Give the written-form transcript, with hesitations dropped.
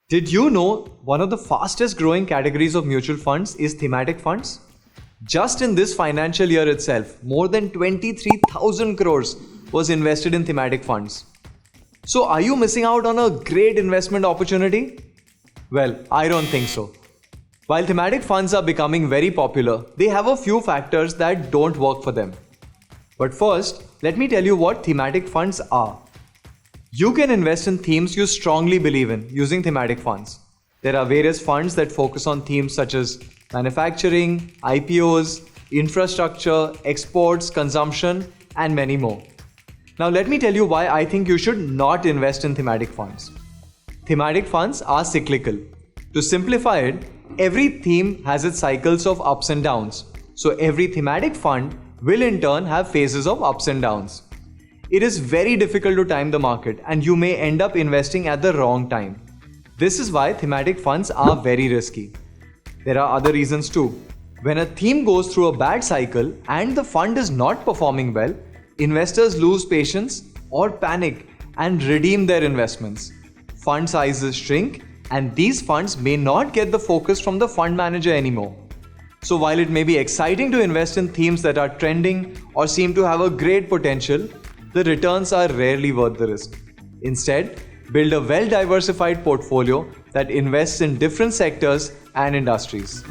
Did you know one of the fastest growing categories of mutual funds is thematic funds? Just in this financial year itself, more than 23,000 crores was invested in thematic funds. So are you missing out on a great investment opportunity? Well, I don't think so. While thematic funds are becoming very popular, they have a few factors that don't work for them. But first, let me tell you what thematic funds are. You can invest in themes you strongly believe in using thematic funds. There are various funds that focus on themes such as manufacturing, IPOs, infrastructure, exports, consumption, and many more. Now let me tell you why I think you should not invest in thematic funds. Thematic funds are cyclical. To simplify it, every theme has its cycles of ups and downs. So every thematic fund will in turn have phases of ups and downs. It is very difficult to time the market and you may end up investing at the wrong time. This is why thematic funds are very risky. There are other reasons too. When a theme goes through a bad cycle and the fund is not performing well, investors lose patience or panic and redeem their investments. Fund sizes shrink and these funds may not get the focus from the fund manager anymore. So while it may be exciting to invest in themes that are trending or seem to have a great potential, the returns are rarely worth the risk. Instead, build a well-diversified portfolio that invests in different sectors and industries.